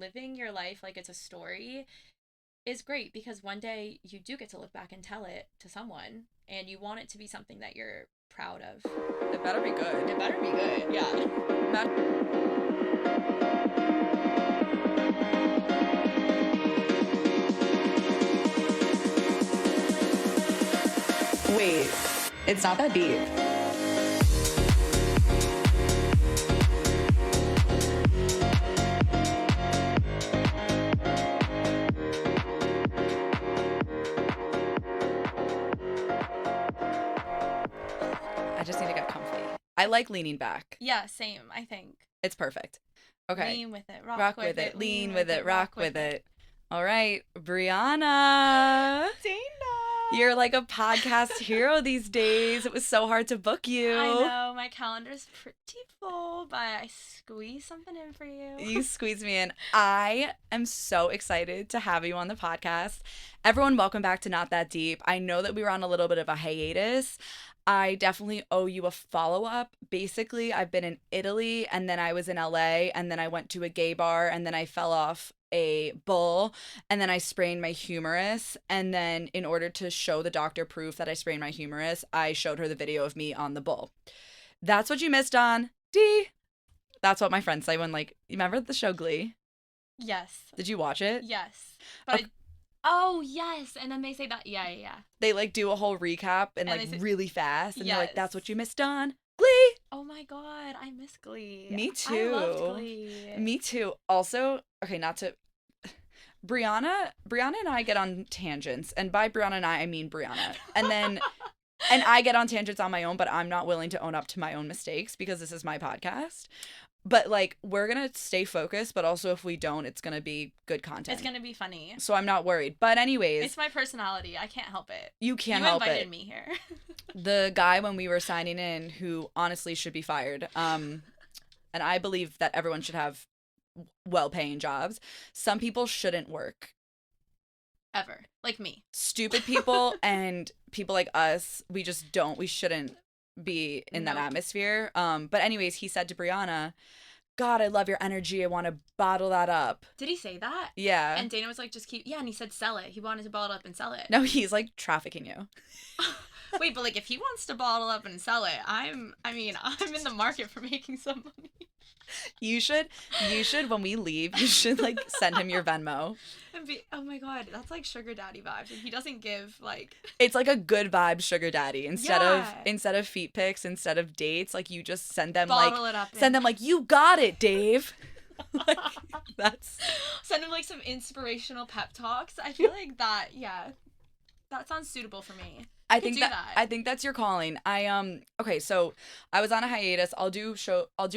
living your life like it's a story is great, because one day you do get to look back and tell it to someone, and you want it to be something that you're proud of. It better be good. It better be good, yeah. Wait, it's not that deep. I just need to get comfy. I like leaning back. Yeah, same, I think. It's perfect. Okay. Lean with it, rock with it, lean with it, rock with it. All right, Briana. Dana. You're like a podcast hero these days. It was so hard to book you. I know, my calendar's pretty full, but I squeezed something in for you. You squeezed me in. I am so excited to have you on the podcast. Everyone, welcome back to Not That Deep. I know that we were on a little bit of a hiatus. I definitely owe you a follow-up. Basically, I've been in Italy, and then I was in LA, and then I went to a gay bar, and then I fell off a bull, and then I sprained my humerus, and then in order to show the doctor proof that I sprained my humerus, I showed her the video of me on the bull. That's what you missed on D. That's what my friends say when, like, you remember the show Glee? Yes. Did you watch it? Yes. But Okay. oh, yes. And then they say that, yeah. They, like, do a whole recap and And like, they say- really fast, and they're like, Yes. that's what you missed on Glee. Oh my god, I miss Glee. Me I too. loved Glee. Me too. Also, okay, not to... Briana and I get on tangents, and by Briana and I mean Briana. And then, and I get on tangents on my own, but I'm not willing to own up to my own mistakes because this is my podcast. But, like, we're going to stay focused, but also if we don't, it's going to be good content. It's going to be funny. So I'm not worried. But anyways. It's my personality. I can't help it. You can't help it. You invited me here. The guy when we were signing in, who honestly should be fired, and I believe that everyone should have well-paying jobs. Some people shouldn't work. Ever. Like me. Stupid people and people like us, we shouldn't be in that Nope. atmosphere. But anyways, he said to Briana, God, I love your energy. I want to bottle that up. Did he say that? Yeah. And Dana was like, just keep... Yeah, and he said sell it. He wanted to bottle it up and sell it. No, he's like trafficking you. Wait, but like if he wants to bottle up and sell it, I'm in the market for making some money. You should, when we leave, you should like send him your Venmo. And be, oh my god, that's like sugar daddy vibes. And he doesn't give like... It's like a good vibe sugar daddy. Instead Yeah. of feet pics, instead of dates, like you just send them Bottle it up send them like, you got it, Dave. Like, that's... Send him like some inspirational pep talks. I feel like that, yeah. That sounds suitable for me. I could think do that, that. I think that's your calling. Okay, so I was on a hiatus. I'll do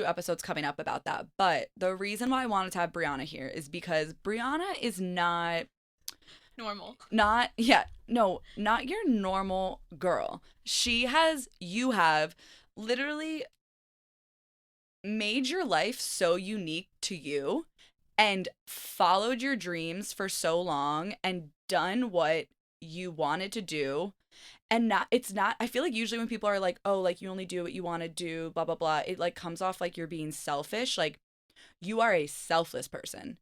episodes coming up about that. But the reason why I wanted to have Briana here is because Briana is not Normal. not your normal girl. You have literally made your life so unique to you and followed your dreams for so long and done what you wanted to do. And I feel like usually when people are like, oh, like you only do what you want to do, blah, blah, blah, it like comes off like you're being selfish. Like you are a selfless person.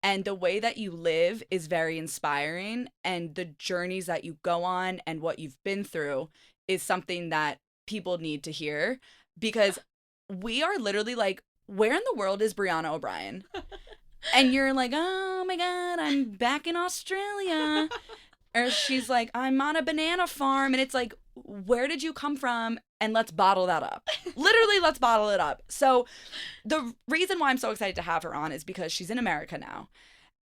And the way that you live is very inspiring. And the journeys that you go on and what you've been through is something that people need to hear, because we are literally like, where in the world is Briana O'Brien? And you're like, oh my God, I'm back in Australia. Or she's like, I'm on a banana farm. And it's like, where did you come from? And let's bottle that up. Literally, let's bottle it up. So the reason why I'm so excited to have her on is because she's in America now.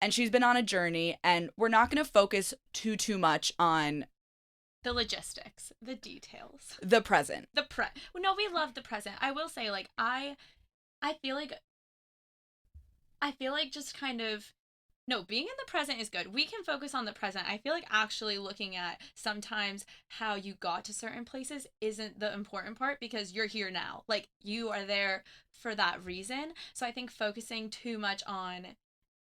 And she's been on a journey. And we're not going to focus too much on The logistics. The details. the present. No, we love the present. I will say, like, I feel like just kind of... No, being in the present is good. We can focus on the present. I feel like actually looking at sometimes how you got to certain places isn't the important part, because you're here now. Like, you are there for that reason. So I think focusing too much on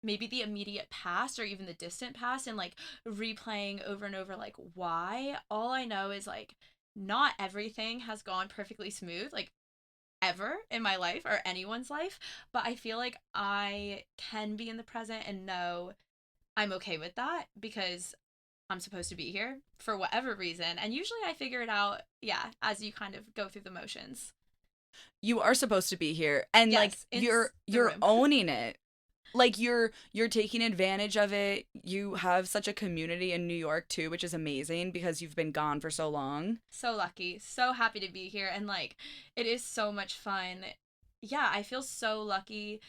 maybe the immediate past or even the distant past and like replaying over and over like why, all I know is like not everything has gone perfectly smooth. Like ever in my life or anyone's life, but I feel like I can be in the present and know I'm okay with that because I'm supposed to be here for whatever reason. And usually I figure it out, yeah, as you kind of go through the motions. You are supposed to be here, and like Yes, in the you're room. owning it. Like you're taking advantage of it. You have such a community in New York too, which is amazing because you've been gone for so long. So lucky, so happy to be here. And like, it is so much fun. Yeah, I feel so lucky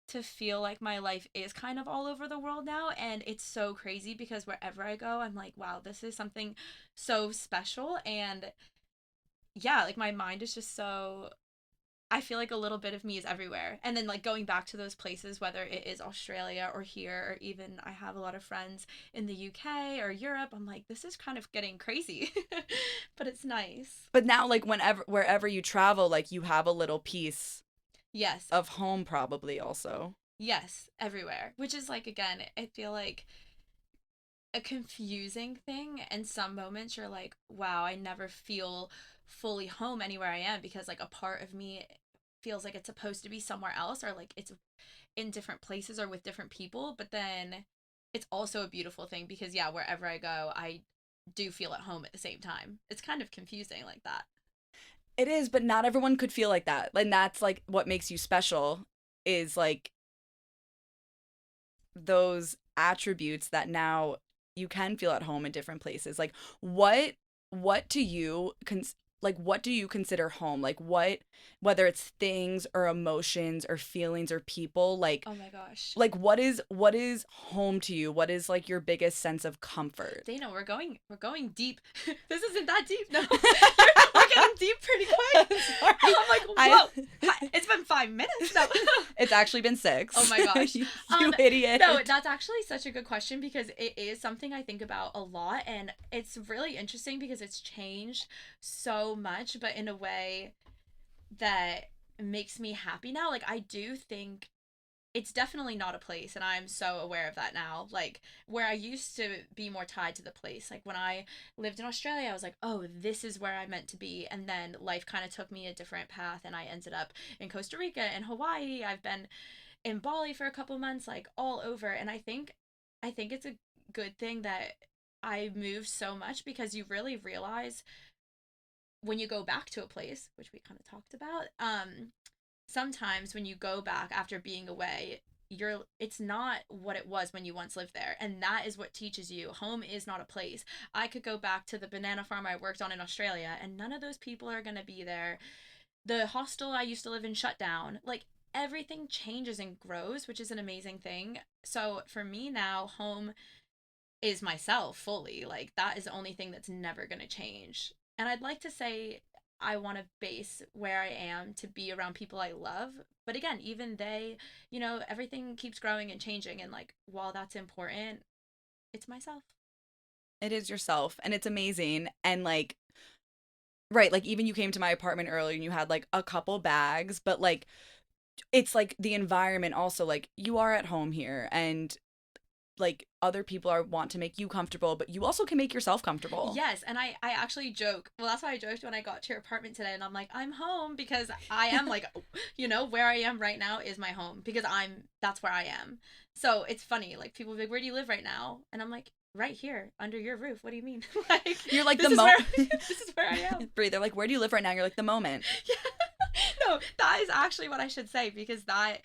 to feel like my life is kind of all over the world now. And it's so crazy because wherever I go, I'm like, wow, this is something so special. And yeah, like my mind is just so, I feel like a little bit of me is everywhere. And then like going back to those places, whether it is Australia or here, or even I have a lot of friends in the UK or Europe, I'm like, this is kind of getting crazy. But it's nice. But now, like whenever wherever you travel, like you have a little piece Yes. of home probably also. Yes, everywhere. Which is like again, I feel like a confusing thing. And some moments you're like, wow, I never feel fully home anywhere I am because like a part of me feels like it's supposed to be somewhere else or like it's in different places or with different people. But then it's also a beautiful thing because yeah, wherever I go, I do feel at home at the same time. It's kind of confusing like that. It is, but not everyone could feel like that. And that's like what makes you special is like those attributes that now you can feel at home in different places. Like what to you like what do you consider home? Like what, whether it's things or emotions or feelings or people, Oh my gosh. like what is home to you? What is like your biggest sense of comfort? Dana, we're going deep. This isn't that deep. No, we're getting deep pretty quick. Sorry. I'm like, I- whoa, it's been 5 minutes. No. It's actually been 6. Oh my gosh. You idiot. No, that's actually such a good question because it is something I think about a lot, and it's really interesting because it's changed so much, but in a way that makes me happy now. Like I do think it's definitely not a place, and I'm so aware of that now. Like where I used to be more tied to the place, like when I lived in Australia, I was like, oh, this is where I meant to be. And then life kind of took me a different path and I ended up in Costa Rica and Hawaii. I've been in Bali for a couple months, like all over. And I think it's a good thing that I moved so much because you really realize when you go back to a place, which we kind of talked about, sometimes when you go back after being away, it's not what it was when you once lived there, and that is what teaches you home is not a place. I could go back to the banana farm I worked on in Australia and none of those people are going to be there. The hostel I used to live in shut down. Like everything changes and grows, which is an amazing thing. So for me now, home is myself fully. Like that is the only thing that's never going to change. And I'd like to say I want to base where I am to be around people I love. But again, even they, everything keeps growing and changing. And like, while that's important, it's myself. It is yourself, and it's amazing. And like, right, like even you came to my apartment earlier and you had like a couple bags, but like it's like the environment also, like you are at home here, and like other people are want to make you comfortable, but you also can make yourself comfortable. Yes, and I actually joke. Well, that's why I joked when I got to your apartment today, and I'm like, I'm home because I am like, where I am right now is my home because that's where I am. So it's funny, like people be like, where do you live right now? And I'm like, right here under your roof. What do you mean? Like You're like this the is moment. this is where I am. Breathe. They're like, where do you live right now? You're like the moment. Yeah. No, that is actually what I should say because that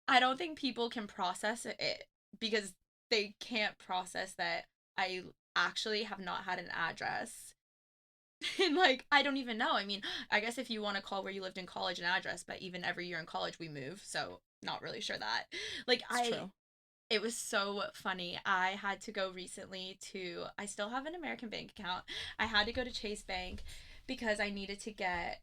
I don't think people can process it because they can't process that I actually have not had an address. And like I don't even know. I mean, I guess if you want to call where you lived in college an address, but even every year in college we move, so not really sure that. Like It's true. it was so funny. I had to go recently to I still have an American bank account. I had to go to Chase Bank because I needed to get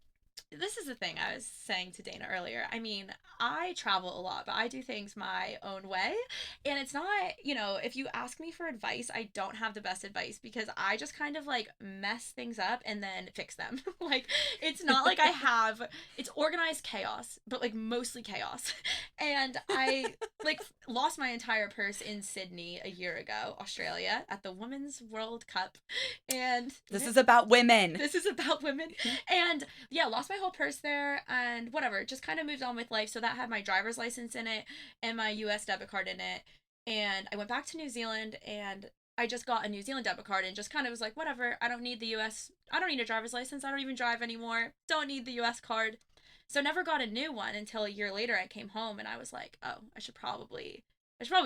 this is the thing I was saying to Dana earlier. I mean, I travel a lot, but I do things my own way. And it's not, if you ask me for advice, I don't have the best advice because I just kind of like mess things up and then fix them. Like, it's not like it's organized chaos, but like mostly chaos. And I like lost my entire purse in Sydney a year ago, Australia, at the Women's World Cup. And This is about women. this is about women. And yeah, lost lost my whole purse there and whatever, just kind of moved on with life. So that had my driver's license in it and my US debit card in it. And I went back to New Zealand and I just got a New Zealand debit card and just kind of was like, whatever, I don't need the US, I don't need a driver's license. I don't even drive anymore. Don't need the US card. So never got a new one until a year later I came home and I was like, oh, I should probably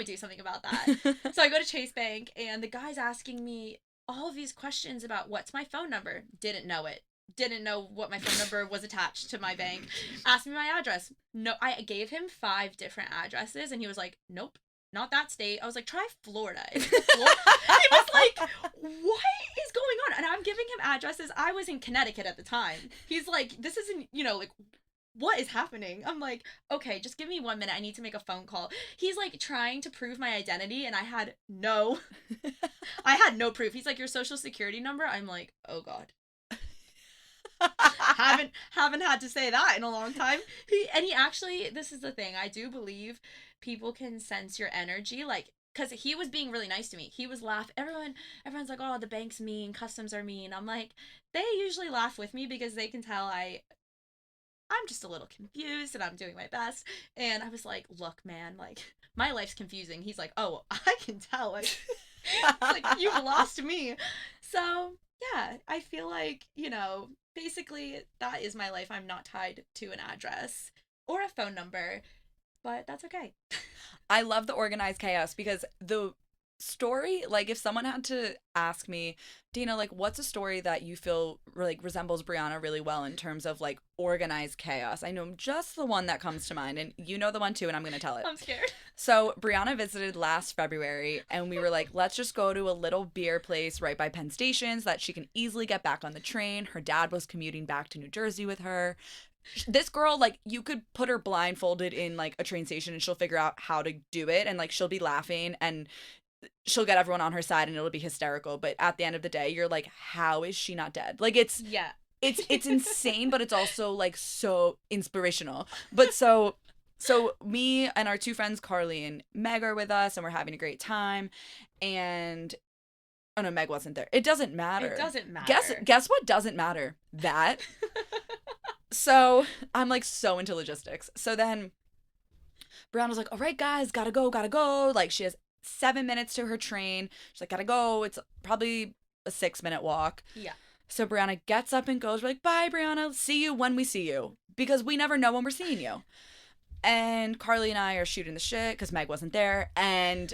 do something about that. So I go to Chase Bank and the guy's asking me all of these questions about what's my phone number. Didn't know it. Didn't know what my phone number was attached to my bank. Asked me my address. No, I gave him 5 different addresses and he was like, nope, not that state. I was like, try Florida. Is it Florida? He was like, what is going on? And I'm giving him addresses. I was in Connecticut at the time. He's like, this isn't, like, what is happening? I'm like, okay, just give me 1 minute. I need to make a phone call. He's like trying to prove my identity and I had no proof. He's like, your social security number? I'm like, oh God. haven't had to say that in a long time. He actually, this is the thing, I do believe people can sense your energy, like, because he was being really nice to me. He was everyone's like, oh, the bank's mean, customs are mean. I'm like, they usually laugh with me because they can tell I'm just a little confused and I'm doing my best. And I was like, look, man, like, my life's confusing. He's like, oh, I can tell, like, like, you've lost me. So yeah, I feel like, basically that is my life. I'm not tied to an address or a phone number, but that's okay. I love the organized chaos because the story, like, if someone had to ask me, Dana, like, what's a story that you feel like resembles Briana really well in terms of like organized chaos? I know just the one that comes to mind, and you know the one too, and I'm gonna tell it. I'm scared. So Briana visited last February and we were like, let's just go to a little beer place right by Penn Station so that she can easily get back on the train. Her dad was commuting back to New Jersey with her. This girl, like, you could put her blindfolded in like a train station and she'll figure out how to do it, and like she'll be laughing and she'll get everyone on her side and it'll be hysterical. But at the end of the day, you're like, how is she not dead? Like, it's insane, but it's also like so inspirational. But so me and our 2 friends, Carly and Meg, are with us and we're having a great time. And oh no, Meg wasn't there. It doesn't matter. It doesn't matter. Guess what doesn't matter? That. So I'm like so into logistics. So then Brianna was like, all right, guys, gotta go. Like, she has 7 minutes to her train. She's like, gotta go. It's probably a 6-minute walk. Yeah. So Brianna gets up and goes. We're like, bye, Brianna. See you when we see you. Because we never know when we're seeing you. And Carly and I are shooting the shit because Meg wasn't there. And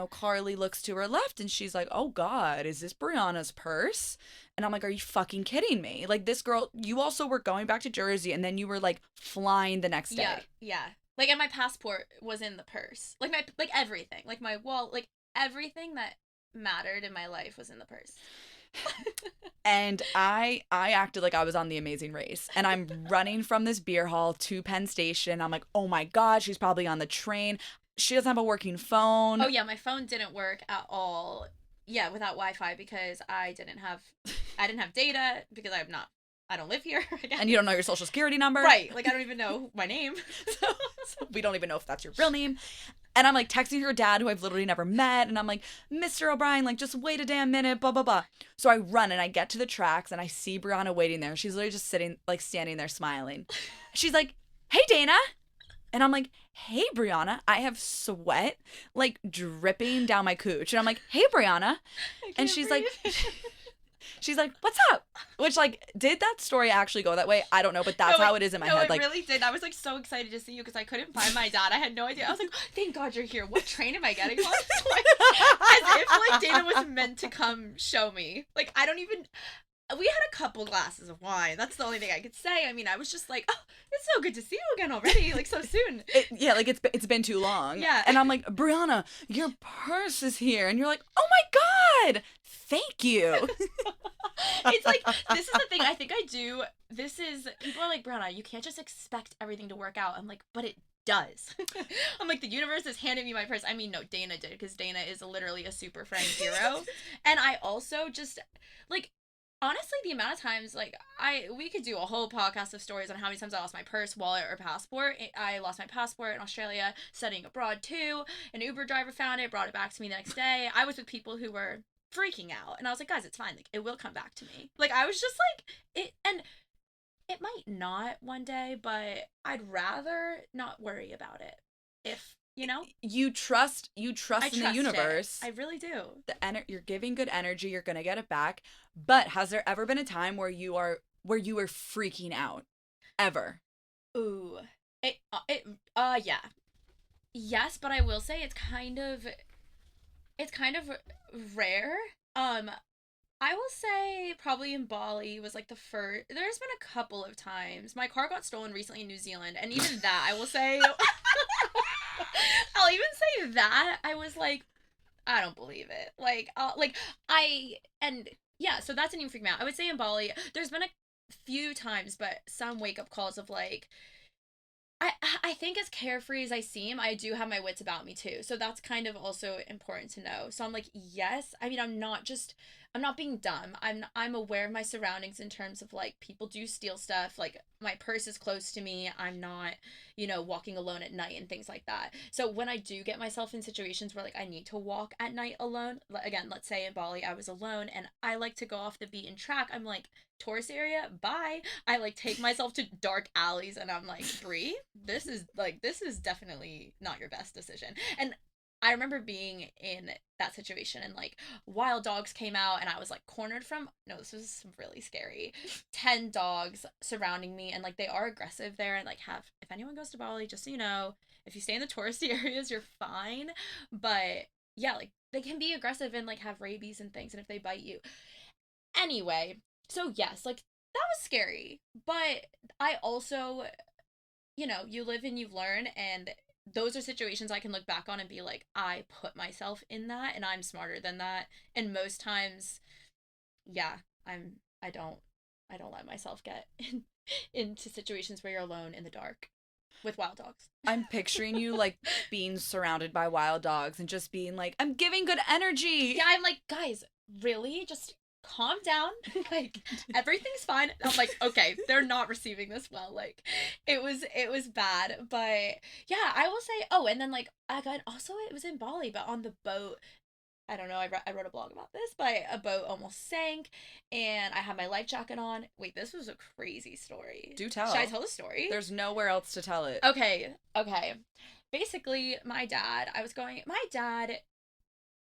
Carly looks to her left and she's like, oh God, is this Brianna's purse? And I'm like, are you fucking kidding me? Like, this girl, you also were going back to Jersey and then you were like flying the next day. Yeah. Like, and my passport was in the purse. Like, everything. Like, my wallet, like, everything that mattered in my life was in the purse. And I acted like I was on The Amazing Race. And I'm running from this beer hall to Penn Station. I'm like, oh my God, she's probably on the train. She doesn't have a working phone. Oh, yeah, my phone didn't work at all. Yeah, without Wi-Fi because I didn't have data because I don't live here. And you don't know your social security number. Right. Like, I don't even know my name. So we don't even know if that's your real name. And I'm like texting her dad, who I've literally never met. And I'm like, Mr. O'Brien, like, just wait a damn minute, blah, blah, blah. So I run and I get to the tracks and I see Brianna waiting there. She's literally just standing there smiling. She's like, hey, Dana. And I'm like, hey, Brianna, I have sweat like dripping down my cooch. And I'm like, hey, Brianna. And she's like, what's up? Which, like, did that story actually go that way? I don't know, but that's how it is in my head. It really did. I was like so excited to see you because I couldn't find my dad. I had no idea. I was like, thank God you're here. What train am I getting on? Like, as if like Dana was meant to come show me. Like, I don't even. We had a couple glasses of wine. That's the only thing I could say. I mean, I was just like, oh, it's so good to see you again already, like, so soon. It's been too long. Yeah. And I'm like, Brianna, your purse is here. And you're like, oh my God, thank you. It's like, this is the thing I think I do. People are like, Brianna, you can't just expect everything to work out. I'm like, but it does. I'm like, the universe is handing me my purse. I mean, no, Dana did, because Dana is literally a super friend hero. And I also just, like, honestly, the amount of times, like, we could do a whole podcast of stories on how many times I lost my purse, wallet, or passport. I lost my passport in Australia, studying abroad too. An Uber driver found it, brought it back to me the next day. I was with people who were freaking out. And I was like, guys, it's fine. Like, it will come back to me. Like, I was just like, and it might not one day, but I'd rather not worry about it. If, you know? You trust I in the trust universe. it. I really do. You're giving good energy, you're going to get it back. But has there ever been a time where you were freaking out? Ever? Ooh. Yeah. Yes, but I will say it's kind of rare. I will say probably in Bali was like the first. There's been a couple of times. My car got stolen recently in New Zealand, and even that I will say I'll even say that I was like, I don't believe it. Like I and yeah, so that didn't even freak me out. I would say in Bali, there's been a few times, but some wake up calls of like I I think as carefree as I seem, I do have my wits about me too. So that's kind of also important to know. So I'm like, yes. I mean, I'm not being dumb. I'm aware of my surroundings in terms of like people do steal stuff. Like my purse is close to me. I'm not, walking alone at night and things like that. So when I do get myself in situations where like I need to walk at night alone, again, let's say in Bali I was alone and I like to go off the beaten track. I'm like, tourist area, bye. I like take myself to dark alleys and I'm like, Bree, this is definitely not your best decision. And I remember being in that situation and like wild dogs came out and I was like cornered from, no, this was really scary, 10 dogs surrounding me and like they are aggressive there and like if anyone goes to Bali, just so you know, if you stay in the touristy areas, you're fine. But yeah, like they can be aggressive and like have rabies and things and if they bite you. Anyway, so yes, like that was scary. But I also, you live and you learn and those are situations I can look back on and be like, I put myself in that and I'm smarter than that. And most times, yeah, I don't I don't let myself get into situations where you're alone in the dark with wild dogs. I'm picturing you like being surrounded by wild dogs and just being like, I'm giving good energy. Yeah, I'm like, guys, really? Just calm down. Like everything's fine. I'm like, okay, they're not receiving this well. Like it was bad. But yeah, I will say, oh, and then like I got also it was in Bali, but on the boat, I don't know, I wrote a blog about this, but a boat almost sank and I had my life jacket on. Wait, this was a crazy story. Do tell. Should I tell the story? There's nowhere else to tell it. Okay. Basically, my dad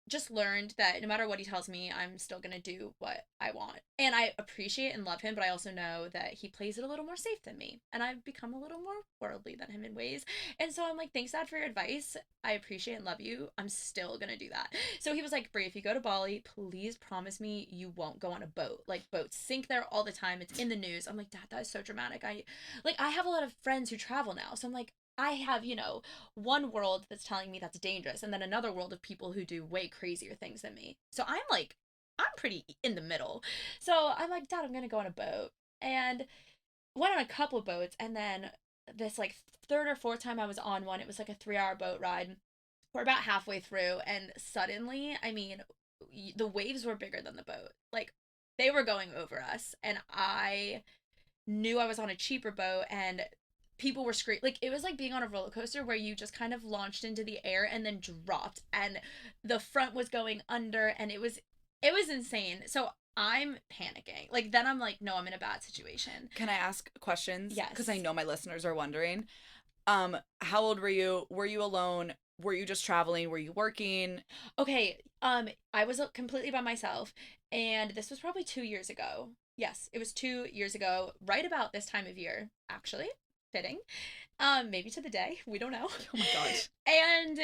just learned that no matter what he tells me, I'm still gonna do what I want. And I appreciate and love him, but I also know that he plays it a little more safe than me. And I've become a little more worldly than him in ways. And so I'm like, thanks, Dad, for your advice. I appreciate and love you. I'm still gonna do that. So he was like, Brie, if you go to Bali, please promise me you won't go on a boat. Like boats sink there all the time. It's in the news. I'm like, Dad, that is so dramatic. I have a lot of friends who travel now. So I'm like, I have, one world that's telling me that's dangerous, and then another world of people who do way crazier things than me. So I'm pretty in the middle. So I'm like, Dad, I'm gonna go on a boat. And went on a couple of boats, and then this like third or fourth time I was on one, it was like a 3-hour boat ride. We're about halfway through, and suddenly, I mean, the waves were bigger than the boat. Like, they were going over us, and I knew I was on a cheaper boat, and people were screaming. Like it was like being on a roller coaster where you just kind of launched into the air and then dropped and the front was going under and it was insane. So I'm panicking. Like then I'm like, no, I'm in a bad situation. Can I ask questions? Yes. Because I know my listeners are wondering. How old were you? Were you alone? Were you just traveling? Were you working? Okay, I was completely by myself and this was probably 2 years ago. Yes, it was 2 years ago, right about this time of year, actually. Fitting. Maybe to the day. We don't know. Oh my gosh. And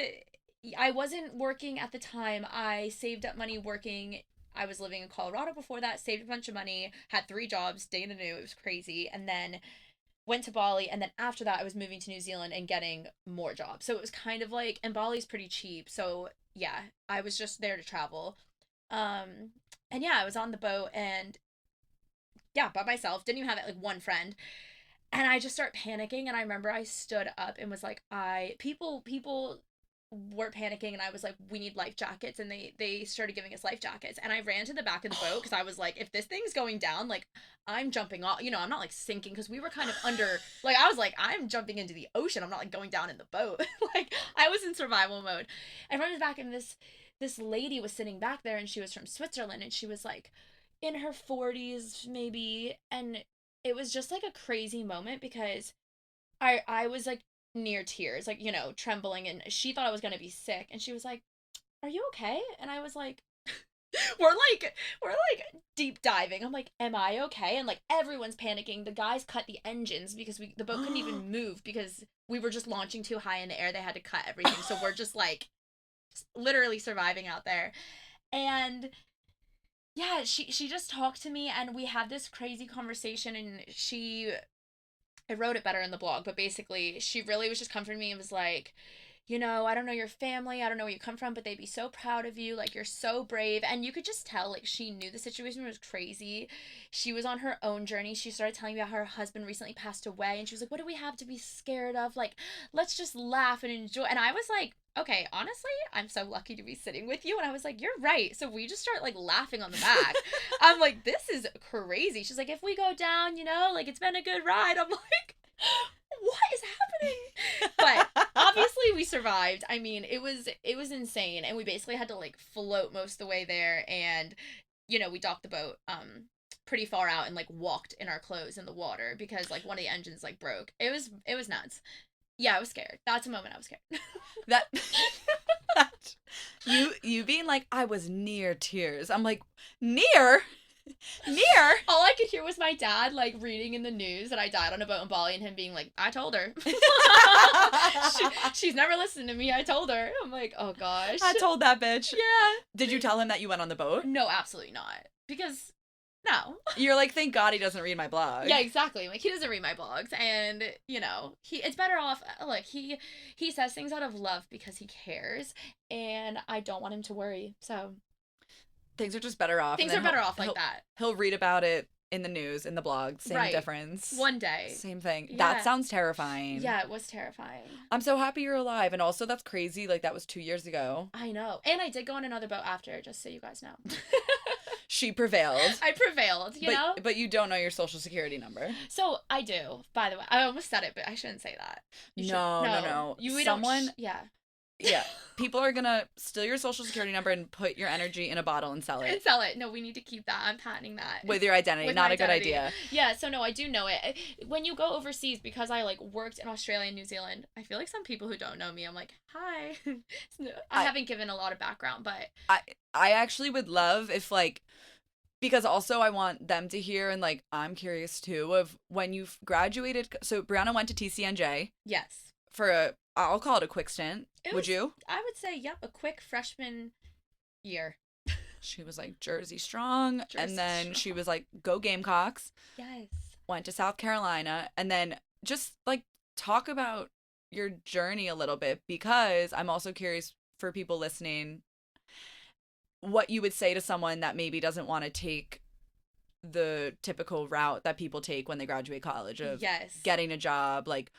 I wasn't working at the time. I saved up money working. I was living in Colorado before that, saved a bunch of money, had 3 jobs, day in the new. It was crazy. And then went to Bali. And then after that, I was moving to New Zealand and getting more jobs. So it was kind of like, and Bali's pretty cheap. So yeah, I was just there to travel. And yeah, I was on the boat and yeah, by myself. Didn't even have like one friend. And I just start panicking and I remember I stood up and was like, people were panicking and I was like, we need life jackets, and they started giving us life jackets and I ran to the back of the boat because I was like, if this thing's going down, like I'm jumping off, I'm not like sinking because we were kind of under, like I was like, I'm jumping into the ocean, I'm not like going down in the boat. Like I was in survival mode. I run to the back and this lady was sitting back there, and she was from Switzerland, and she was like in her 40s maybe, and it was just like a crazy moment because I was like near tears, like, you know, trembling, and she thought I was going to be sick, and she was like, "Are you okay?" And I was like, we're like deep diving. I'm like, "Am I okay?" And like everyone's panicking. The guys cut the engines because the boat couldn't even move because we were just launching too high in the air. They had to cut everything. So we're just like literally surviving out there. And yeah, she just talked to me, and we had this crazy conversation, and I wrote it better in the blog, but basically she really was just comforting me and was like, "You know, I don't know your family, I don't know where you come from, but they'd be so proud of you. Like, you're so brave." And you could just tell, like, she knew the situation was crazy. She was on her own journey. She started telling me about how her husband recently passed away, and she was like, "What do we have to be scared of? Like, let's just laugh and enjoy." And I was like, "Okay, honestly, I'm so lucky to be sitting with you." And I was like, "You're right." So we just start like laughing on the back. I'm like, "This is crazy." She's like, "If we go down, you know, like, it's been a good ride." I'm like, "What is happening?" But obviously we survived. I mean, it was insane, and we basically had to like float most of the way there, and you know, we docked the boat pretty far out and like walked in our clothes in the water because like one of the engines like broke. It was nuts. Yeah, I was scared. That's a moment I was scared. That, that you being like, I was near tears. I'm like, near? Near? All I could hear was my dad like reading in the news that I died on a boat in Bali, and him being like, "I told her." She's never listened to me. I told her. I'm like, "Oh gosh." I told that bitch. Yeah. Did you tell him that you went on the boat? No, absolutely not. Because no. You're like, thank God he doesn't read my blog. Yeah, exactly. Like, he doesn't read my blogs, and you know, it's better off. Like, he says things out of love because he cares, and I don't want him to worry. So Things are just better off. things are better off like that. He'll read about it in the news, in the blog. Same Right. difference. One day. Same thing. Yeah. That sounds terrifying. Yeah, it was terrifying. I'm so happy you're alive. And also, that's crazy. Like, that was 2 years ago. I know. And I did go on another boat after, just so you guys know. She prevailed. I prevailed, you know? But you don't know your social security number. So I do, by the way. I almost said it, but I shouldn't say that. No. We Someone, don't yeah. yeah. People are gonna steal your social security number and put your energy in a bottle and sell it. And sell it. No, we need to keep that. I'm patenting that. With your identity. With Not my a good identity. idea. Yeah, so no, I do know it. When you go overseas, because I like worked in Australia and New Zealand, I feel like some people who don't know me, I'm like, "Hi." I haven't given a lot of background, but I actually would love if, like, because also I want them to hear, and like I'm curious too, of when you've graduated. So Briana went to TCNJ yes. for I'll call it a quick stint. Would you? I would say, yep, a quick freshman year. She was like Jersey strong, and then strong. she was like, go Gamecocks. Yes. Went to South Carolina, and then just like talk about your journey a little bit, because I'm also curious for people listening what you would say to someone that maybe doesn't want to take the typical route that people take when they graduate college of yes. getting a job. Like,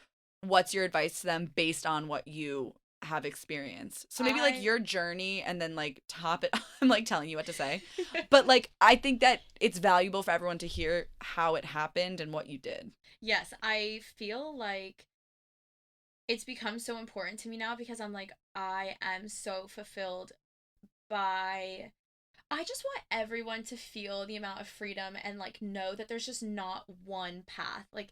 what's your advice to them based on what you have experienced? So maybe like your journey, and then like top it. I'm like telling you what to say, but like I think that it's valuable for everyone to hear how it happened and what you did. Yes, I feel like it's become so important to me now because I'm like, I am so fulfilled by I just want everyone to feel the amount of freedom and like know that there's just not one path. Like,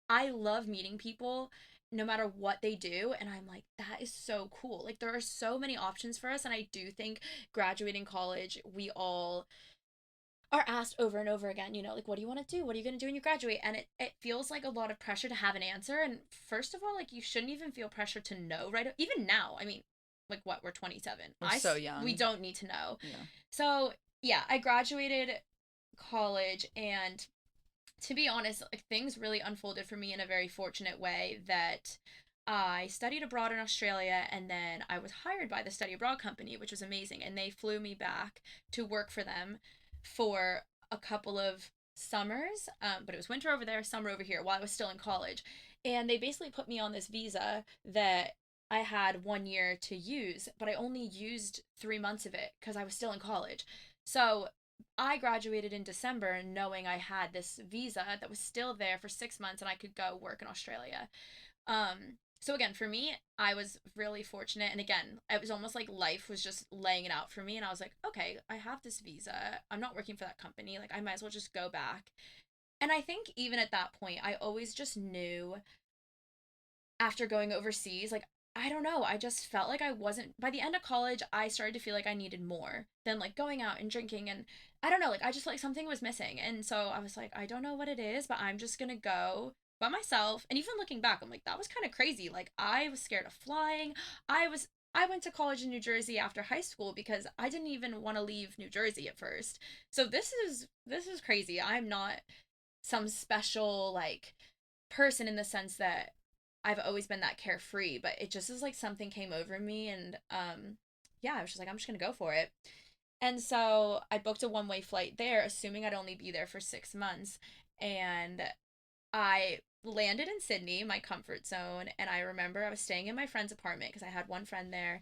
I love meeting people no matter what they do, and I'm like, that is so cool. Like, there are so many options for us, and I do think graduating college, we all are asked over and over again, you know, like, what do you want to do? What are you going to do when you graduate? And it feels like a lot of pressure to have an answer. And first of all, like, you shouldn't even feel pressure to know, right? Even now, I mean, like, what, we're 27. We're so young. We don't need to know. Yeah. So, yeah, I graduated college, and to be honest, like, things really unfolded for me in a very fortunate way that I studied abroad in Australia, and then I was hired by the study abroad company, which was amazing. And they flew me back to work for them for a couple of summers, but it was winter over there, summer over here, while I was still in college. And they basically put me on this visa that I had 1 year to use, but I only used 3 months of it because I was still in college. So I graduated in December knowing I had this visa that was still there for 6 months, and I could go work in Australia. So again, for me, I was really fortunate, and again, it was almost like life was just laying it out for me, and I was like, okay, I have this visa. I'm not working for that company. Like, I might as well just go back. And I think even at that point, I always just knew after going overseas, like, I don't know, I just felt like I wasn't, by the end of college, I started to feel like I needed more than like going out and drinking. And I don't know, like, I just felt like something was missing. And so I was like, I don't know what it is, but I'm just gonna go by myself. And even looking back, I'm like, that was kind of crazy. Like, I was scared of flying. I went to college in New Jersey after high school because I didn't even want to leave New Jersey at first. So this is crazy. I'm not some special like person in the sense that I've always been that carefree, but it just is like something came over me, and yeah, I was just like, I'm just gonna go for it. And so I booked a one-way flight there, assuming I'd only be there for 6 months. And I landed in Sydney, my comfort zone, and I remember I was staying in my friend's apartment because I had one friend there.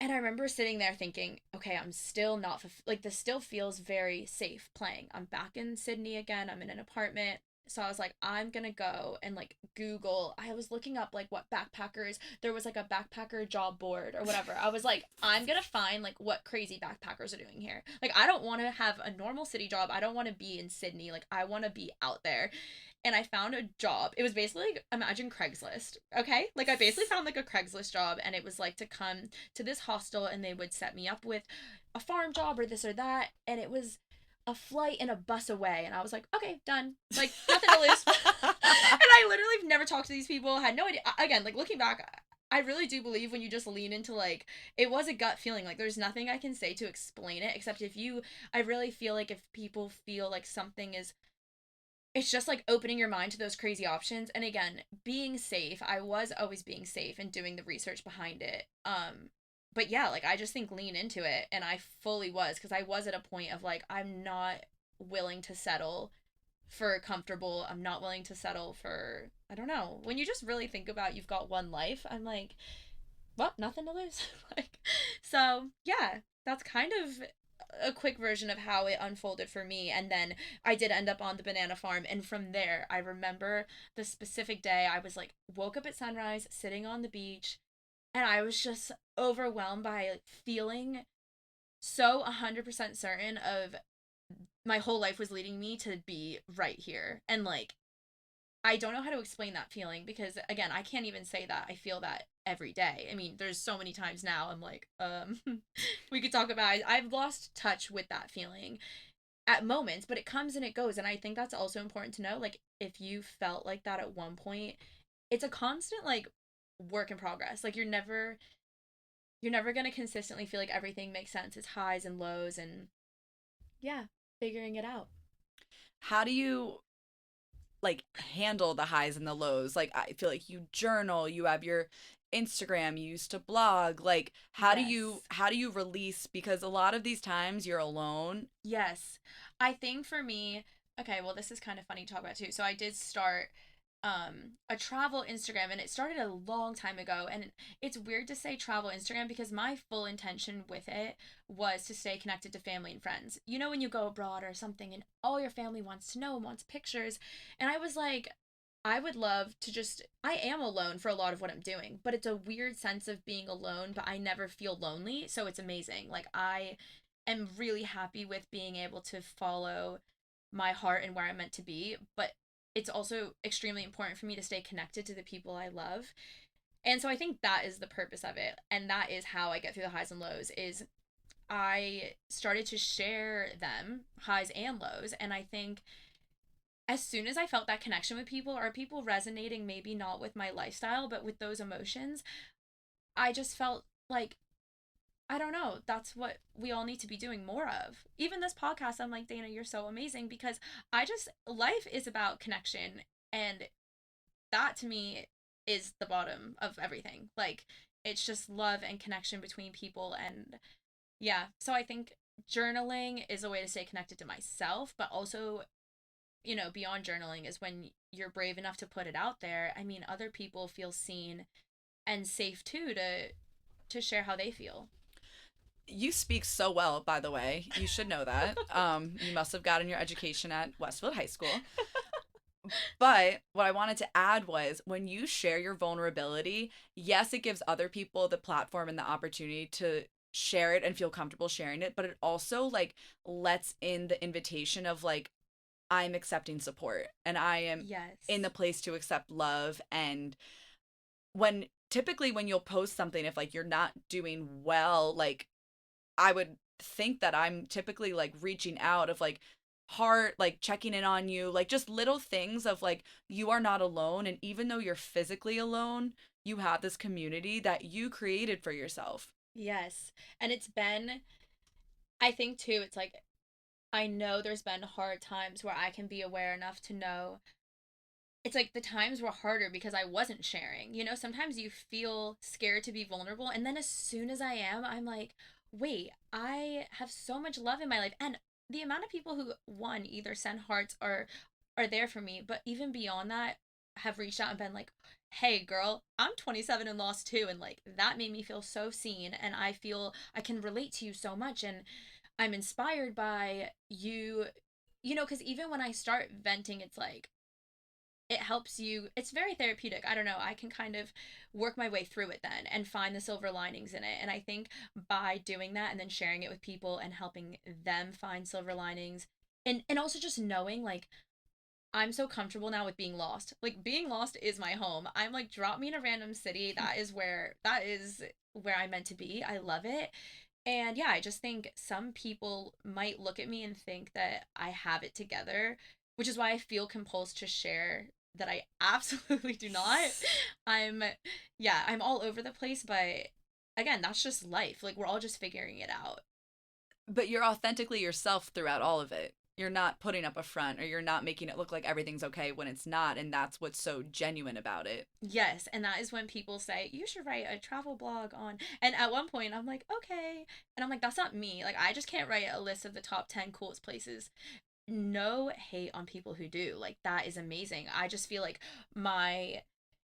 And I remember sitting there thinking, okay, I'm still not, like, this still feels very safe playing. I'm back in Sydney again. I'm in an apartment. So I was like, I'm gonna go and like Google. I was looking up like what backpackers, there was like a backpacker job board or whatever. I was like, I'm gonna find like what crazy backpackers are doing here. Like, I don't wanna have a normal city job. I don't wanna be in Sydney. Like, I wanna be out there. And I found a job. It was basically like, imagine Craigslist, okay? Like, I basically found like a Craigslist job, and it was like to come to this hostel, and they would set me up with a farm job or this or that, and it was a flight and a bus away, and I was like, okay, done. Like, nothing to lose. And I literally never talked to these people, had no idea. Again, like, looking back, I really do believe when you just lean into like, it was a gut feeling. Like, there's nothing I can say to explain it except if you, I really feel like if people feel like something is, it's just like opening your mind to those crazy options. And again, being safe, I was always being safe and doing the research behind it. But yeah, like, I just think lean into it, and I fully was, because I was at a point of like, I'm not willing to settle for comfortable. I'm not willing to settle for, I don't know, when you just really think about you've got one life, I'm like, well, nothing to lose. Like, so yeah, that's kind of a quick version of how it unfolded for me. And then I did end up on the banana farm, and from there I remember the specific day. I was like, woke up at sunrise, sitting on the beach, and I was just overwhelmed by like feeling so 100% certain of my whole life was leading me to be right here. And like, I don't know how to explain that feeling, because again, I can't even say that I feel that every day. I mean, there's so many times now I'm like, we could talk about, I've lost touch with that feeling at moments, but it comes and it goes. And I think that's also important to know. Like, if you felt like that at one point, it's a constant like work in progress. Like, you're never going to consistently feel like everything makes sense. It's highs and lows, and yeah, figuring it out. How do you like handle the highs and the lows? Like, I feel like you journal, you have your Instagram, you used to blog. Like, Yes. how do you release, because a lot of these times you're alone. Yes. I think for me, okay, well, this is kind of funny to talk about too. So I did start a travel Instagram, and it started a long time ago, and it's weird to say travel Instagram because my full intention with it was to stay connected to family and friends. You know, when you go abroad or something and all your family wants to know and wants pictures, and I was like, I would love to just, I am alone for a lot of what I'm doing, but it's a weird sense of being alone, but I never feel lonely, so it's amazing. Like, I am really happy with being able to follow my heart and where I'm meant to be, but it's also extremely important for me to stay connected to the people I love. And so I think that is the purpose of it, and that is how I get through the highs and lows, is I started to share them, highs and lows, and I think as soon as I felt that connection with people, or people resonating maybe not with my lifestyle but with those emotions, I just felt like, I don't know, that's what we all need to be doing more of. Even this podcast, I'm like, Dana, you're so amazing, because life is about connection, and that to me is the bottom of everything. Like, it's just love and connection between people. And yeah, so I think journaling is a way to stay connected to myself, but also, beyond journaling is when you're brave enough to put it out there. I mean, other people feel seen and safe too to share how they feel. You speak so well, by the way. You should know that. You must have gotten your education at Westfield High School. But what I wanted to add was when you share your vulnerability, yes, it gives other people the platform and the opportunity to share it and feel comfortable sharing it, but it also like lets in the invitation of like, I'm accepting support and I am in Yes. the place to accept love. And when typically when you'll post something, if like you're not doing well, like I would think that I'm typically like reaching out of like heart, like checking in on you, like just little things of like you are not alone. And even though you're physically alone, you have this community that you created for yourself. Yes. And it's been, I think too, it's like, I know there's been hard times where I can be aware enough to know it's like the times were harder because I wasn't sharing. You know, sometimes you feel scared to be vulnerable. And then as soon as I am, I'm like, wait, I have so much love in my life. And the amount of people who, one, either send hearts or are there for me, but even beyond that, have reached out and been like, hey, girl, I'm 27 and lost too. And like, that made me feel so seen. And I feel I can relate to you so much. And I'm inspired by you, you know, because even when I start venting, it's like, it helps you, it's very therapeutic. I don't know, I can kind of work my way through it then and find the silver linings in it. And I think by doing that and then sharing it with people and helping them find silver linings, and also just knowing like I'm so comfortable now with being lost. Like being lost is my home. I'm like, drop me in a random city, that is where I'm meant to be. I love it. And yeah, I just think some people might look at me and think that I have it together, which is why I feel compulsed to share that I absolutely do not. I'm, yeah, I'm all over the place, but again, that's just life. Like, we're all just figuring it out. But you're authentically yourself throughout all of it. You're not putting up a front or you're not making it look like everything's okay when it's not. And that's what's so genuine about it. Yes, and that is when people say, you should write a travel blog on. And at one point, I'm like, okay. And I'm like, that's not me. Like, I just can't write a list of the top 10 coolest places. No hate on people who do. Like, that is amazing. I just feel like my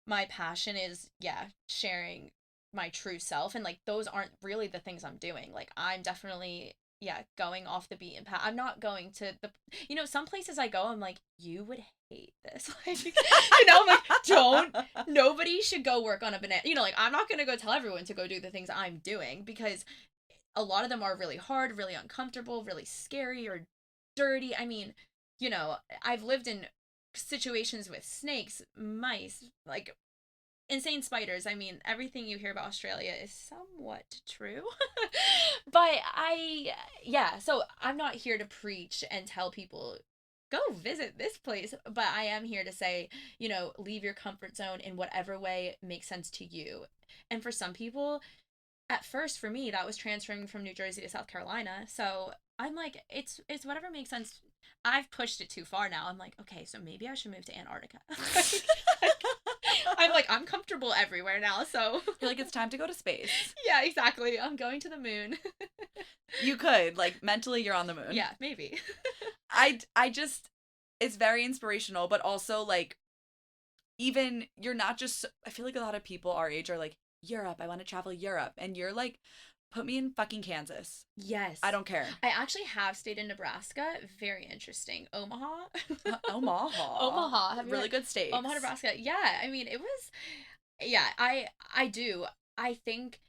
my passion is, yeah, sharing my true self, and like those aren't really the things I'm doing. Like, I'm definitely, yeah, going off the beaten path. I'm not going to the, you know, some places I go, I'm like, you would hate this. Like, you know, I'm like, don't, nobody should go work on a banana, you know, like I'm not gonna go tell everyone to go do the things I'm doing, because a lot of them are really hard, really uncomfortable, really scary or dirty. I mean, you know, I've lived in situations with snakes, mice, like insane spiders. I mean, everything you hear about Australia is somewhat true. But yeah, so I'm not here to preach and tell people go visit this place, but I am here to say, you know, leave your comfort zone in whatever way makes sense to you. And for some people, at first for me that was transferring from New Jersey to South Carolina. So I'm like, it's whatever makes sense. I've pushed it too far now. I'm like, okay, so maybe I should move to Antarctica. I'm like, I'm comfortable everywhere now, so You're like, it's time to go to space. yeah, exactly. I'm going to the moon. You could, like, mentally, you're on the moon. Yeah, maybe. I just, it's very inspirational, but also, like, even, you're not just, I feel like a lot of people our age are like, Europe, I want to travel Europe. And you're like, put me in fucking Kansas. Yes. I don't care. I actually have stayed in Nebraska. Very interesting. Omaha. Omaha. Omaha. Have you Really heard? good steaks. Omaha, Nebraska. Yeah, I mean, it was, yeah, I do. I think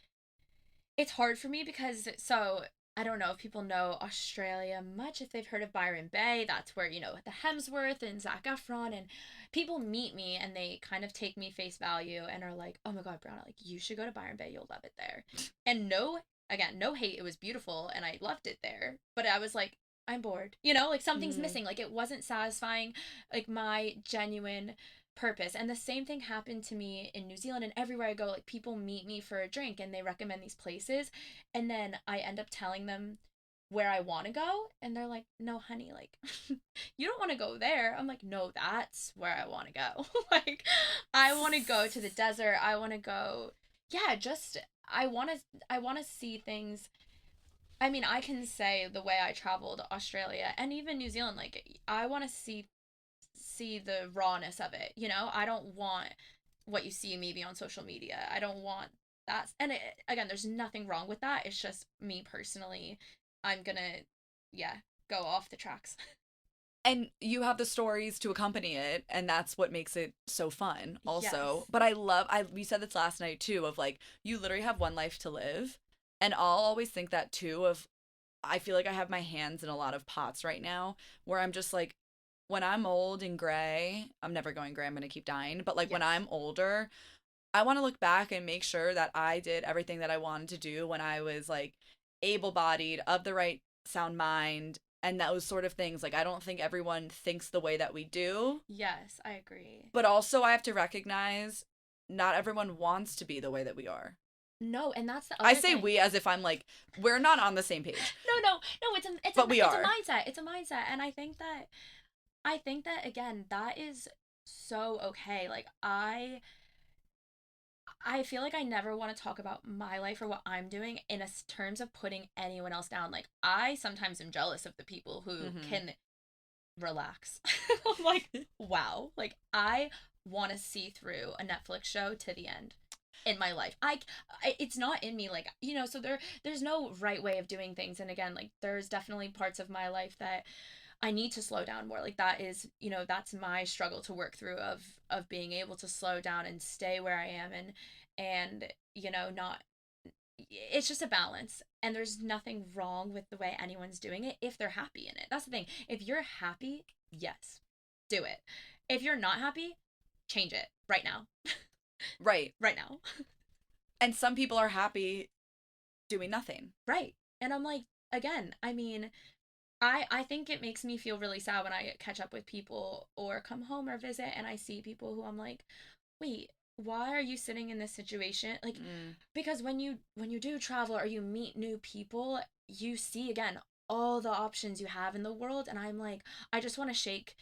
it's hard for me because, so I don't know if people know Australia much, if they've heard of Byron Bay. That's where, you know, the Hemsworth and Zac Efron, and people meet me and they kind of take me face value and are like, oh my God, Brianna, like you should go to Byron Bay. You'll love it there. And no, again, no hate. It was beautiful and I loved it there. But I was like, I'm bored. You know, like something's Mm. missing. Like it wasn't satisfying, like my genuine purpose. And the same thing happened to me in New Zealand, and everywhere I go, like people meet me for a drink and they recommend these places, and then I end up telling them where I want to go, and they're like, "No, honey, like you don't want to go there." I'm like, "No, that's where I want to go." Like I want to go to the desert. I want to go, yeah, just I want to see things. I mean, I can say the way I traveled Australia and even New Zealand, like I want to see the rawness of it, you know? I don't want what you see maybe on social media. I don't want that. And again, there's nothing wrong with that. It's just me personally. I'm gonna, yeah, go off the tracks. And you have the stories to accompany it, and that's what makes it so fun also. Yes. But we said this last night too, of like, you literally have one life to live. And I'll always think that too, of I feel like I have my hands in a lot of pots right now, where I'm just like, when I'm old and gray, I'm never going gray, I'm gonna keep dying. But like when Yes. I'm older, I want to look back and make sure that I did everything that I wanted to do when I was like able-bodied, of the right sound mind, and those sort of things. Like I don't think everyone thinks the way that we do, Yes, I agree. but also I have to recognize not everyone wants to be the way that we are. No, and that's the I other say thing. we as if I'm like, we're not on the same page, No, but we it's a are. mindset. It's a mindset, and I think that again, that is so okay. Like I feel like I never want to talk about my life or what I'm doing in terms of putting anyone else down. Like I sometimes am jealous of the people who Mm-hmm. can relax. I'm like, wow. Like I want to see through a Netflix show to the end in my life. It's not in me, like, so there's no right way of doing things. And again, like there's definitely parts of my life that I need to slow down more. Like that is, that's my struggle to work through, of being able to slow down and stay where I am, and not, it's just a balance, and there's nothing wrong with the way anyone's doing it if they're happy in it. That's the thing. If you're happy, yes, do it. If you're not happy, change it right now. Right. Right now. And some people are happy doing nothing. Right. And I'm like, again, I mean, I think it makes me feel really sad when I catch up with people or come home or visit and I see people who I'm like, wait, why are you sitting in this situation? Like, because when you do travel or you meet new people, you see again all the options you have in the world, and I'm like, I just want to shake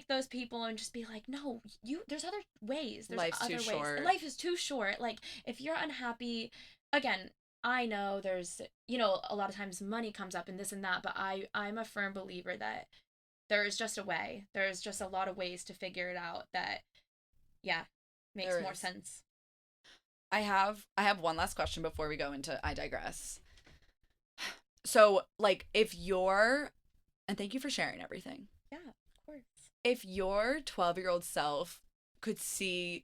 those people and just be like, no, there's other ways. There's Life's too other ways. short. Life is too short. Like if you're unhappy, again, I know there's, a lot of times money comes up and this and that, but I'm a firm believer that there is just a way. There's just a lot of ways to figure it out that, yeah, makes There more is. sense. I have one last question before we go into I digress. So, like, if you're, and thank you for sharing everything. Yeah, of course. If your 12-year-old self could see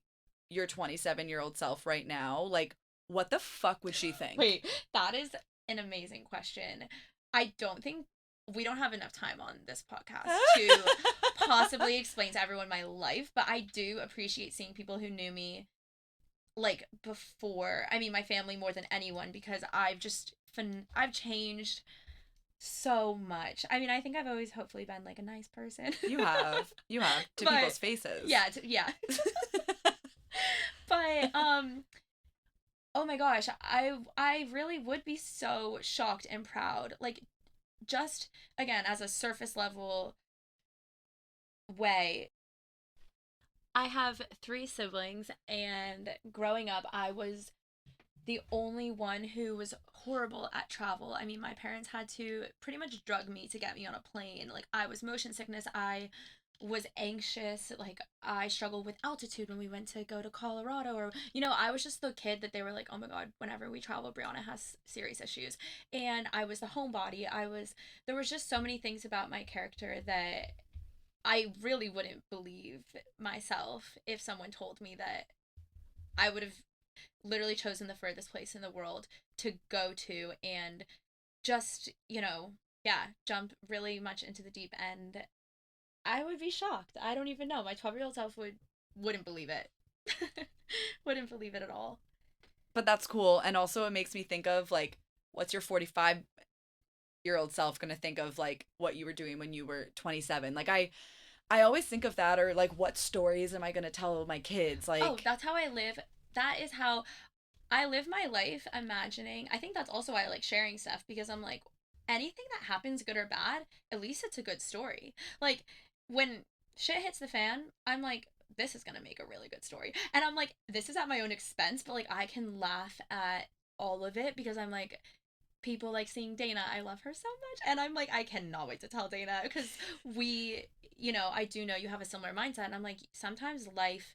your 27-year-old self right now, like, what the fuck would she think? Wait, that is an amazing question. I don't think we don't have enough time on this podcast to possibly explain to everyone my life, but I do appreciate seeing people who knew me like before. I mean, my family more than anyone, because I've changed so much. I mean, I think I've always hopefully been like a nice person. You have to But people's faces. yeah, yeah. But oh my gosh, I really would be so shocked and proud. Like just again as a surface level way, I have three siblings, and growing up, I was the only one who was horrible at travel. I mean, my parents had to pretty much drug me to get me on a plane. Like, I was motion sickness. I was anxious. Like, I struggled with altitude when we went to go to Colorado. Or, I was just the kid that they were like, oh my God, whenever we travel, Brianna has serious issues. And I was the homebody. There was just so many things about my character that I really wouldn't believe myself if someone told me that I would have literally chosen the furthest place in the world to go to and just, yeah, jump really much into the deep end. I would be shocked. I don't even know. My 12-year-old self wouldn't believe it. Wouldn't believe it at all. But that's cool. And also it makes me think of like, what's your 45-year-old self gonna think of like what you were doing when you were 27? Like I always think of that, or like what stories am I gonna tell my kids? Like, Oh, that's how I live. That is how I live my life, imagining. I think that's also why I like sharing stuff, because I'm like, anything that happens, good or bad, at least it's a good story. Like, when shit hits the fan, I'm like, this is gonna make a really good story. And I'm like, this is at my own expense, but like, I can laugh at all of it because I'm like, people like seeing Dana. I love her so much. And I'm like, I cannot wait to tell Dana because I do know you have a similar mindset. And I'm like, sometimes life,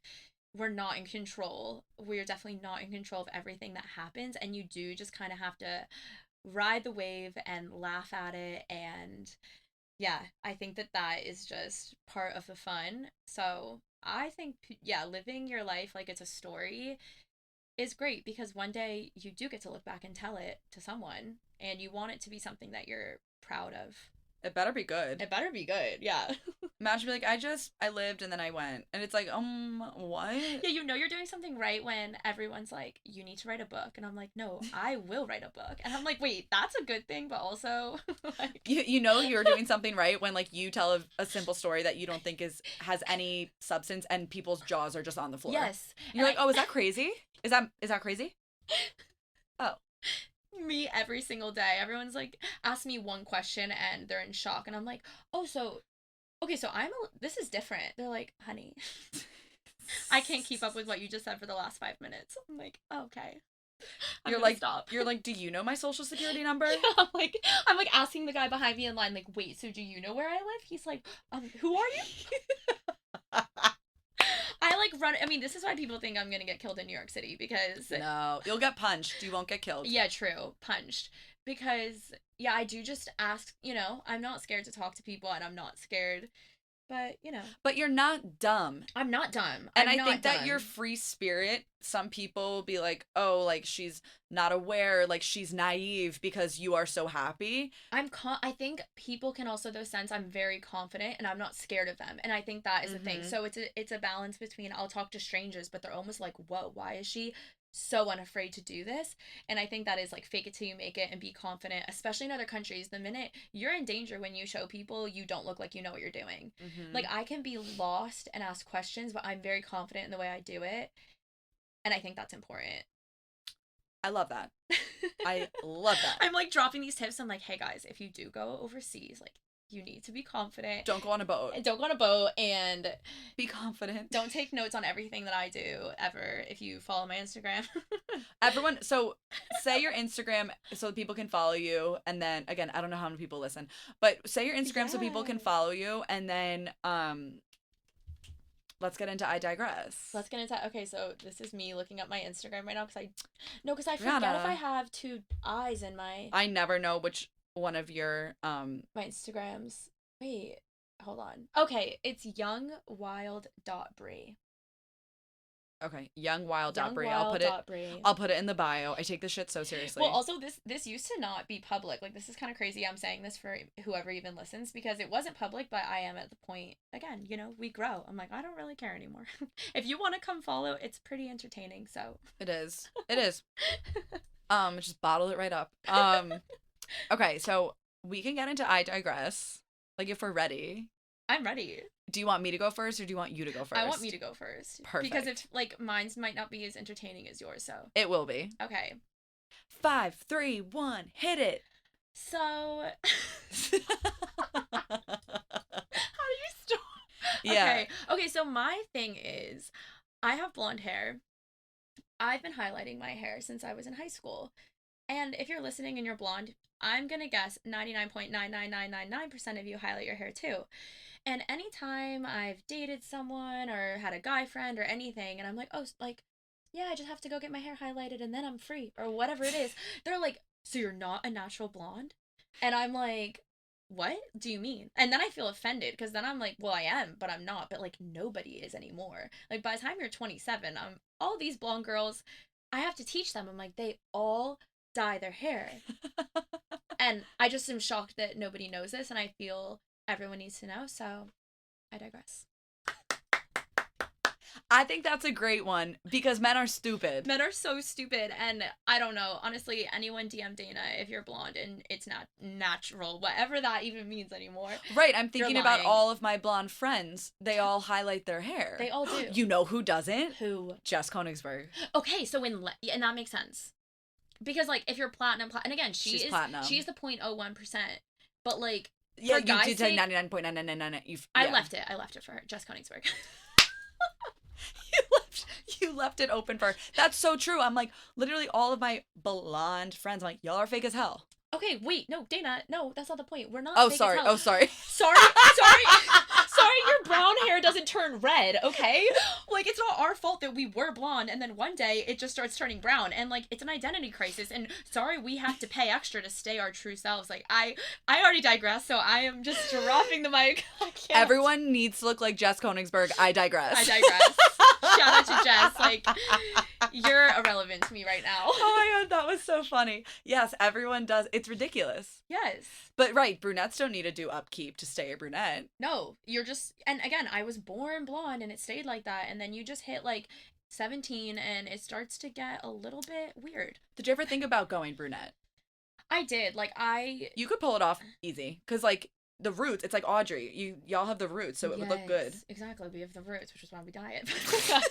we're not in control. We're definitely not in control of everything that happens. And you do just kind of have to ride the wave and laugh at it and Yeah, I think that that is just part of the fun. So I think, yeah, living your life like it's a story is great because one day you do get to look back and tell it to someone and you want it to be something that you're proud of. It better be good. It better be good, yeah. Imagine be like, I lived and then I went. And it's like, what? Yeah, you know you're doing something right when everyone's like, you need to write a book. And I'm like, no, I will write a book. And I'm like, wait, that's a good thing, but also like You know you're doing something right when like you tell a simple story that you don't think has any substance and people's jaws are just on the floor. Yes. You're like, oh, is that crazy? Is that crazy? Oh. Me every single day. Everyone's like, ask me one question and they're in shock. And I'm like, oh, so, okay, so this is different. They're like, honey, I can't keep up with what you just said for the last 5 minutes. I'm like, oh, okay. Stop. You're like, do you know my social security number? Yeah, I'm like asking the guy behind me in line, like, wait, so do you know where I live? He's like, who are you? I like run. I mean, this is why people think I'm gonna get killed in New York City because no, you'll get punched. You won't get killed. Yeah, true, punched. Because yeah, I do just ask. You know, I'm not scared to talk to people, and I'm not scared. But you know, but you're not dumb. I'm not dumb, and I think that your free spirit. Some people will be like, oh, like she's not aware, like she's naive because you are so happy. I think people can also though sense I'm very confident and I'm not scared of them, and I think that is a thing. So it's a balance between I'll talk to strangers, but they're almost like, whoa, why is she so unafraid to do this? And I think that is like fake it till you make it and be confident, especially in other countries. The minute you're in danger when you show people you don't look like you know what you're doing. Like I can be lost and ask questions, but I'm very confident in the way I do it. And I think that's important. I love that. I love that. I'm like dropping these tips. I'm like, hey guys, if you do go overseas, like you need to be confident. Don't go on a boat. Don't go on a boat and be confident. Don't take notes on everything that I do ever if you follow my Instagram. Everyone, so say your Instagram so people can follow you, and then again, I don't know how many people listen, but say your Instagram so people can follow you, and then let's get into I Digress. Okay, so this is me looking up my Instagram right now because I forget if I have two eyes in my. I never know which one of your my Instagrams. Wait, hold on. Okay, it's youngwild.brie. Okay, youngwild.brie. I'll put it in the bio. I take this shit so seriously. Well, also this used to not be public. Like this is kind of crazy. I'm saying this for whoever even listens because it wasn't public, but I am at the point again, you know, we grow. I'm like, I don't really care anymore. If you want to come follow, it's pretty entertaining, so. It is. Just bottle it right up. Okay, so we can get into I Digress. Like if we're ready. I'm ready. Do you want me to go first or do you want you to go first? I want me to go first. Perfect. Because if like mine's might not be as entertaining as yours, so. It will be. Okay. 5, 3, 1, hit it. So how do you start? Yeah. Okay, so my thing is I have blonde hair. I've been highlighting my hair since I was in high school. And if you're listening and you're blonde, I'm going to guess 99.99999% of you highlight your hair too. And anytime I've dated someone or had a guy friend or anything, and I'm like, oh, like, yeah, I just have to go get my hair highlighted and then I'm free or whatever it is. They're like, so you're not a natural blonde? And I'm like, what do you mean? And then I feel offended because then I'm like, well, I am, but I'm not. But like nobody is anymore. Like by the time you're 27, all these blonde girls, I have to teach them. I'm like, they all dye their hair. And I just am shocked that nobody knows this, and I feel everyone needs to know, so I digress. I think that's a great one because men are stupid. Men are so stupid, and I don't know. Honestly, anyone DM Dana if you're blonde and it's not natural, whatever that even means anymore. Right, I'm thinking about all of my blonde friends. They all highlight their hair. They all do. You know who doesn't? Who? Jess Konigsberg. Okay, so and that makes sense. Because like if you're platinum, and again, she's platinum. She's the 0.01%. But like yeah, you did say 99.999. I left it for her. Jess Konigsberg. You left it open for her. That's so true. I'm like literally all of my blonde friends. I'm like, y'all are fake as hell. Okay, wait, no, Dana, no, that's not the point. We're not. Oh, fake sorry. As hell. Oh, sorry. Sorry. sorry your brown hair doesn't turn red, okay? Like, it's not our fault that we were blonde and then one day it just starts turning brown, and like, it's an identity crisis, and sorry we have to pay extra to stay our true selves. Like, I already digress, so I am just dropping the mic. Everyone needs to look like Jess Koenigsberg. I digress. Shout out to Jess. Like, you're irrelevant to me right now. Oh my god, that was so funny. Yes, everyone does. It's ridiculous. Yes. But right, brunettes don't need to do upkeep to stay a brunette. No, you're just, and again, I was born blonde and it stayed like that, and then you just hit like 17 and it starts to get a little bit weird. Did you ever think about going brunette? I did. Like, You could pull it off easy, because like the roots, it's like Audrey. Y'all have the roots, so it would look good. Exactly. We have the roots, which is why we dye it.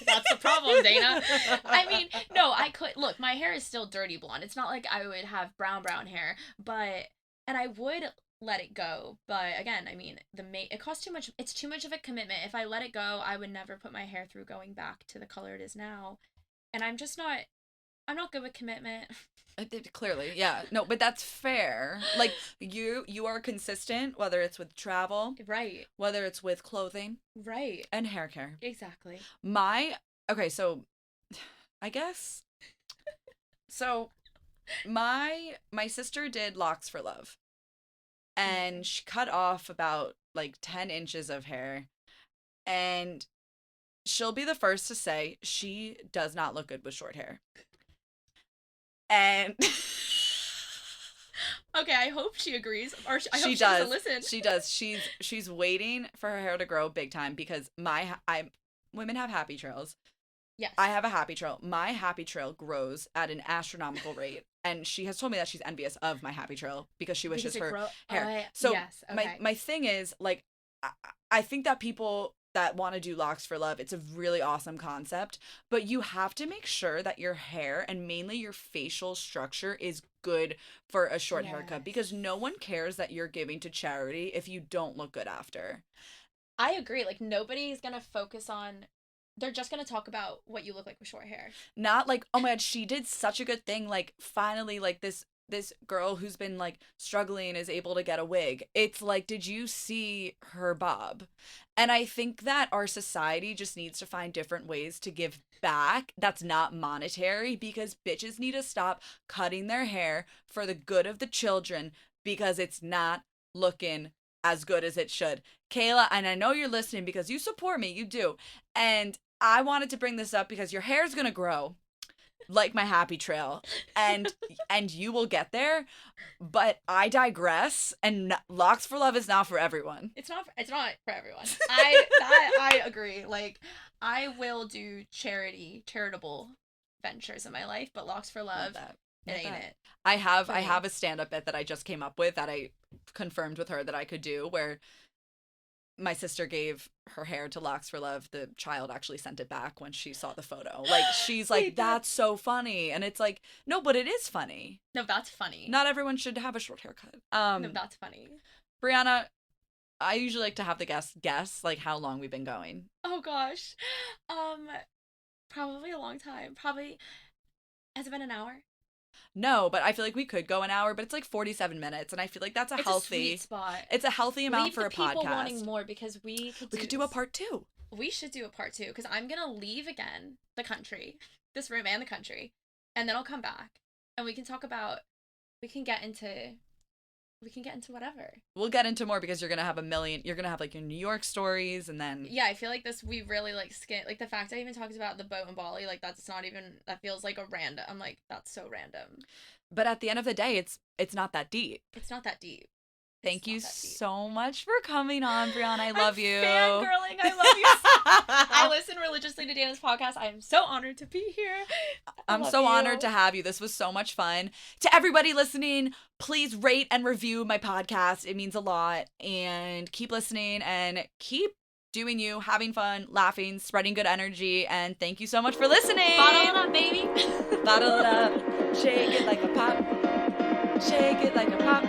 That's the problem, Dana. I mean, no, I could, look, my hair is still dirty blonde. It's not like I would have brown hair, and I would let it go. But again, I mean, it costs too much. It's too much of a commitment. If I let it go, I would never put my hair through going back to the color it is now. And I'm not good with commitment. Clearly, yeah. No, but that's fair. Like, you are consistent, whether it's with travel, right, whether it's with clothing, right, and hair care. Exactly. Okay, so I guess so my sister did locks for love, and she cut off about like 10 inches of hair, and she'll be the first to say she does not look good with short hair. And okay, I hope she agrees, or I hope she does. Doesn't listen. She does. She's waiting for her hair to grow big time, because women have happy trails. Yes. I have a happy trail. My happy trail grows at an astronomical rate, and she has told me that she's envious of my happy trail because she wishes her hair. So yes, okay. my thing is, like, I think that people that want to do locks for love, it's a really awesome concept, but you have to make sure that your hair and mainly your facial structure is good for a short haircut, because no one cares that you're giving to charity if you don't look good after. I agree. Like, nobody's gonna focus on, they're just gonna talk about what you look like with short hair. Not like, oh my god, she did such a good thing, like, finally, like, this girl who's been like struggling is able to get a wig. It's like, did you see her bob? And I think that our society just needs to find different ways to give back that's not monetary, because bitches need to stop cutting their hair for the good of the children, because it's not looking as good as it should. Kayla, and I know you're listening because you support me, you do. And I wanted to bring this up because your hair's gonna grow like my happy trail, and you will get there, but I digress, and locks for love is not for everyone. It's not for everyone. I agree. Like, I will do charitable ventures in my life, but locks for love, it ain't it. I have a stand-up bit that I just came up with that I confirmed with her that I could do, where my sister gave her hair to Locks for Love. The child actually sent it back when she saw the photo. Like, she's like, that's so funny. And it's like, no, but it is funny. No, that's funny. Not everyone should have a short haircut. No, that's funny. Briana, I usually like to have the guests guess, like, how long we've been going. Oh, gosh. Probably a long time. Probably, has it been an hour? No, but I feel like we could go an hour, but it's like 47 minutes, and I feel like that's It's a sweet spot. It's a healthy amount Leave for a podcast. People wanting more, because we could do a part 2. We should do a part 2, because I'm gonna leave again the country, this room and the country, and then I'll come back, and we can talk about. We can get into whatever. We'll get into more, because you're gonna have you're gonna have like your New York stories, and then I feel like we really like like the fact I even talked about the boat in Bali, like that feels like a random. I'm like, that's so random. But at the end of the day, it's not that deep. It's not that deep. Thank you so much for coming on, Briana. I love you. Fangirling. I love you. I listen religiously to Dana's podcast. I am so honored to be here. I'm so honored to have you. This was so much fun. To everybody listening, please rate and review my podcast. It means a lot. And keep listening and keep doing you, having fun, laughing, spreading good energy. And thank you so much for listening. Bottle it up, baby. Bottle it up. Shake it like a pop. Shake it like a pop.